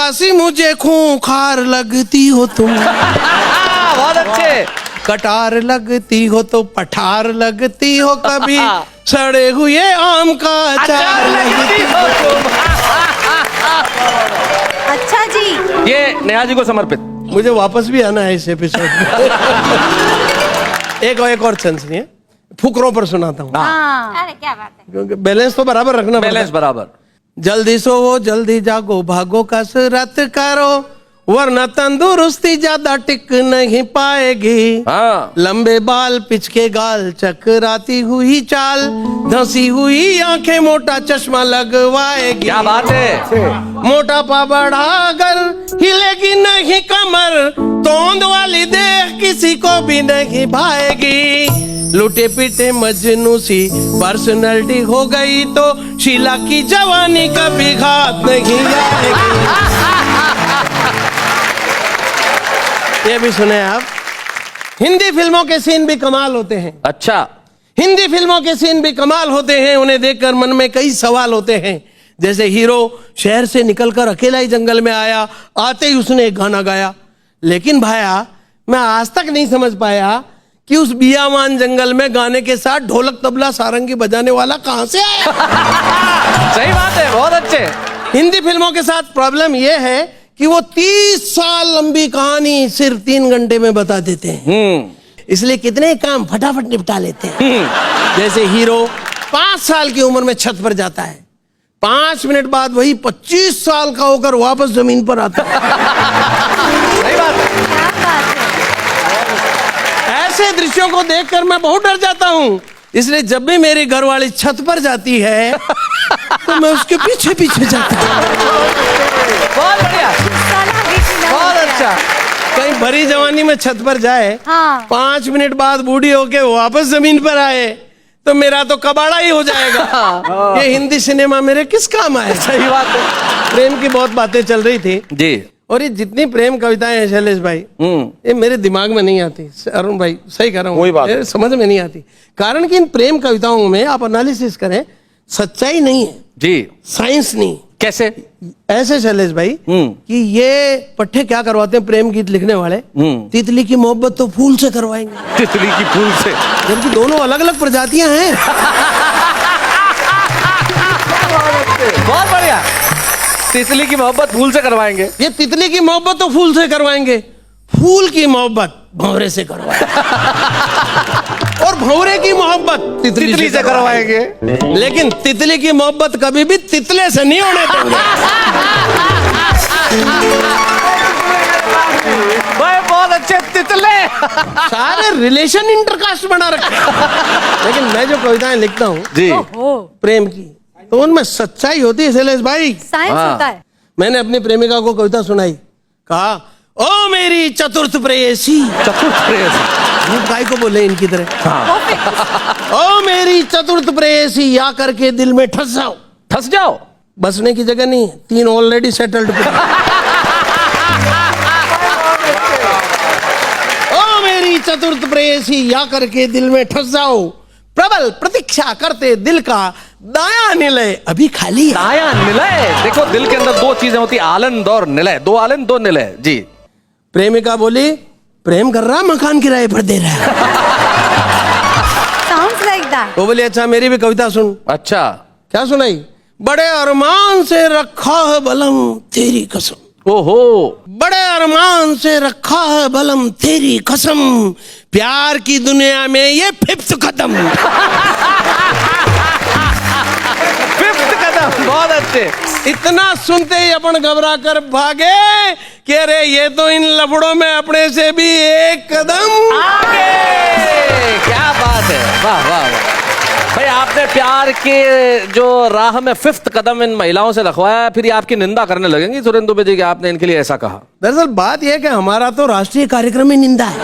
खासी मुझे खूंखार लगती हो तुम। बहुत अच्छे। कटार लगती हो तो पठार लगती हो, कभी सड़े हुए आम का अचार लगती हो तुम। अच्छा जी, ये नेहा जी को समर्पित। मुझे वापस भी आना है इस एपिसोड में। एक और चांस नहीं है, फुकरों पर सुनाता हूँ। हाँ। अरे क्या बात है। क्योंकि बैलेंस तो बराबर रखना पड़ता है। बैलेंस बराबर। जल्दी सोवो जल्दी जागो, भागो कसरत करो, वरना तंदुरुस्ती ज्यादा टिक नहीं पाएगी। हाँ। लंबे बाल पिचके गाल, चकराती हुई चाल, धंसी हुई आंखें, मोटा चश्मा लगवाएगी। क्या बात है। मोटापा बढ़ा अगर हिलेगी नहीं कमर, तोंद वाली देख किसी को भी नहीं भाएगी। लुटे पीटे मजनू सी पर्सनैलिटी हो गई तो शीला की जवानी कभी घात नहीं आएगी। ये भी सुने आप। हिंदी फिल्मों के सीन भी कमाल होते हैं। अच्छा। हिंदी फिल्मों के सीन भी कमाल होते हैं, उन्हें देखकर मन में कई सवाल होते हैं। जैसे हीरो शहर से निकलकर अकेला ही जंगल में आया, आते ही उसने एक गाना गाया, लेकिन भाया मैं आज तक नहीं समझ पाया कि उस बियावान जंगल में गाने के साथ ढोलक तबला सारंगी बजाने वाला कहां से आया। सही बात है, बहुत अच्छे। हिंदी फिल्मों के साथ प्रॉब्लम यह है कि वो 30 साल लंबी कहानी सिर्फ 3 घंटे में बता देते हैं। इसलिए कितने काम फटाफट निपटा लेते हैं। जैसे हीरो 5 साल की उम्र में छत पर जाता है, 5 मिनट बाद वही 25 साल का होकर वापस जमीन पर आता है। सही बात है। क्या बात है। ऐसे दृश्यों को देखकर मैं बहुत डर जाता हूँ, इसलिए जब भी मेरी घरवाली छत पर जाती है तो मैं उसके पीछे पीछे जाता हूँ। बहुत बढ़िया, बहुत अच्छा। कहीं भरी जवानी में छत पर जाए, हाँ। 5 मिनट बाद बूढ़ी होके वापस जमीन पर आए तो मेरा तो कबाड़ा ही हो जाएगा। ये हिंदी सिनेमा मेरे किस काम आए। सही बात है। प्रेम की बहुत बातें चल रही थी जी। और ये जितनी प्रेम कविताएं हैं शैलेश भाई, ये मेरे दिमाग में नहीं आती। अरुण भाई सही कह रहा वही बात हूँ, है। समझ में नहीं आती। कारण कि इन प्रेम कविताओं में आप एनालिसिस करें, सच्चाई नहीं है जी। साइंस नहीं। कैसे? ऐसे शैलेश भाई कि ये पट्टे क्या करवाते हैं प्रेम गीत लिखने वाले, तितली की मोहब्बत तो फूल से करवाएंगे। तितली की फूल से? जबकि दोनों अलग अलग प्रजातियां हैं। बहुत बढ़िया। तितली की मोहब्बत फूल से करवाएंगे। ये तितली की मोहब्बत तो फूल से करवाएंगे, फूल की मोहब्बत भंवरे से करवाएंगे और भंवरे की मोहब्बत तितली से करवाएंगे। लेकिन तितली की मोहब्बत कभी भी तितले से नहीं होने देंगे। भाई बहुत अच्छे तितले। सारे रिलेशन इंटरकास्ट बना रखे। लेकिन मैं जो कविताएं लिखता हूँ जी प्रेम की, तो उनमें सच्चाई होती है शैलेश भाई। साइंस होता है। मैंने अपनी प्रेमिका को कविता सुनाई, कहा ओ मेरी चतुर्थ प्रेयसी। चतुर्थ प्रेयसी झूठ काय को बोले इनकी तरह। ओ मेरी चतुर्थ प्रेयसी, या करके दिल में ठस जाओ। ठस जाओ? बसने की जगह नहीं है, 3 ऑलरेडी सेटल्ड। ओ मेरी चतुर्थ प्रेयसी, या करके दिल में ठस जाओ, प्रबल प्रतीक्षा करते दिल का दाया निलय अभी खाली है। दाया निलय। देखो दिल के अंदर 2 चीजें होती, आलंद और निलय। 2 आलंद 2 निलय। जी। प्रेमिका बोली प्रेम कर रहा, मकान किराए पर दे रहा है। Sounds like that. वो बोली अच्छा मेरी भी कविता सुन। अच्छा। क्या सुनाई? बड़े अरमान से रखा है बलम तेरी कसम। ओहो। बड़े अरमान से रखा है बलम तेरी कसम, प्यार की दुनिया में ये 5th कदम। 5th कदम। बहुत अच्छे। इतना सुनते ही अपन घबरा कर भागे कि अरे ये तो इन लफड़ों में अपने से भी 1 कदम आगे। क्या बात है, वाह वाह वाह। भाई आपने प्यार के जो राह में 5th कदम इन महिलाओं से रखवाया, फिर ये आपकी निंदा करने लगेंगी सुरेंद्र दुबे जी कि आपने इनके लिए ऐसा कहा। दरअसल बात यह है कि हमारा तो राष्ट्रीय कार्यक्रम ही निंदा है।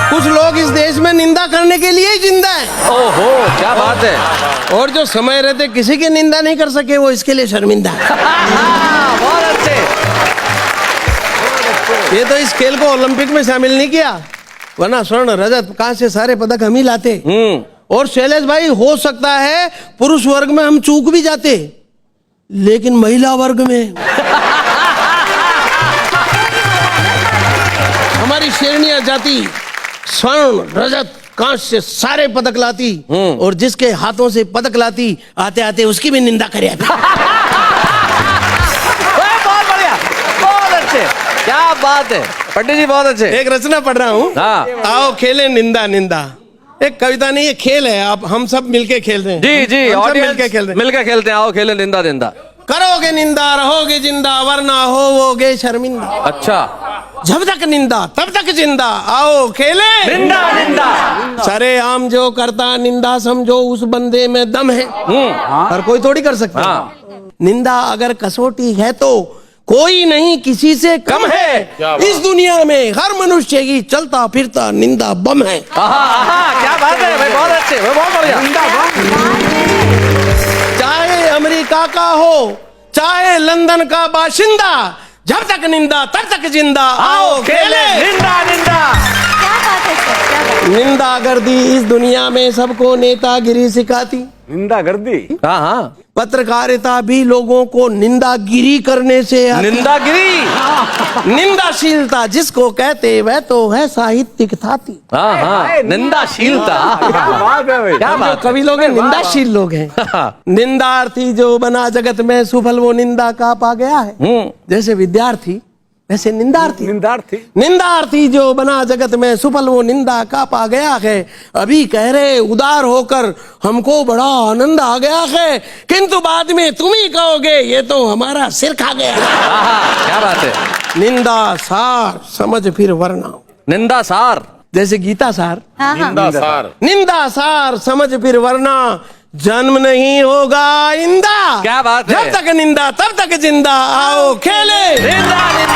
कुछ लोग इस देश में निंदा करने के लिए ही जिंदा है। ओहो, क्या बात है। और जो समय रहते किसी की निंदा नहीं कर सके, वो इसके लिए शर्मिंदा है। बहुत अच्छे। ये तो इस खेल को ओलंपिक में शामिल नहीं किया, वरना स्वर्ण रजत कहां से सारे पदक हम ही लाते। और शैलेश भाई हो सकता है पुरुष वर्ग में हम चूक भी जाते, लेकिन महिला वर्ग में हमारी शेरनिया जाति स्वर्ण रजत कांस्य सारे पदक लाती और जिसके हाथों से पदक लाती आते आते उसकी भी निंदा करे। बहुत बढ़िया, बहुत अच्छे, क्या बात है पंडित जी, बहुत अच्छे। एक रचना पढ़ रहा हूँ। हाँ। आओ खेले निंदा निंदा। एक कविता नहीं, ये खेल है। आप हम सब मिलके खेल रहे हैं। जी जी, हम सब ऑडियंस मिलके खेल रहे हैं। मिलके खेलते हैं, आओ खेले निंदा निंदा। करोगे निंदा रहोगे जिंदा वरना होवोगे शर्मिंदा। अच्छा, जब तक निंदा तब तक जिंदा आओ खेले निंदा निंदा। सरे आम जो करता निंदा समझो उस बंदे में दम है। हर कोई थोड़ी कर सकता। हाँ। निंदा अगर कसौटी है तो कोई नहीं किसी से कम है। इस दुनिया में हर मनुष्य की चलता फिरता निंदा बम है। क्या बात है भाई, बहुत अच्छे, भाई बहुत बढ़िया। चाहे अमेरिका का हो चाहे लंदन का बाशिंदा, जब तक निंदा तब तक जिंदा आओ खेले निंदा निंदा। क्या बात है सर, क्या बात है। निंदा गर्दी इस दुनिया में सबको नेतागिरी सिखाती। निंदा कर दी। हाँ हाँ, पत्रकारिता भी लोगों को निंदागिरी करने से आती। निंदागिरी। निंदाशीलता जिसको कहते वह तो है साहित्यिक थाती। हाँ हाँ, निंदाशीलता। क्या बात है भाई। क्या जो बात। कवि लोग हैं निंदाशील लोग हैं। निंदार्थी जो बना जगत में सुफल वो निंदा का पा गया है। जैसे विद्यार्थी वैसे निंदार्थी। निंदार्थी। निंदार्थी जो बना जगत में सुफल वो निंदा का पा गया है। अभी कह रहे उदार होकर हमको बड़ा आनंद आ गया है, किंतु बाद में तुम ही कहोगे ये तो हमारा सिर खा गया। क्या बात है। निंदा सार समझ फिर वरना। निंदा सार, जैसे गीता सार। हाँ हाँ। निंदा सार समझ फिर वरना जन्म नहीं होगा इंदा। क्या बात है। जब तक निंदा तब तक जिंदा आओ खेले निंदा निंदा।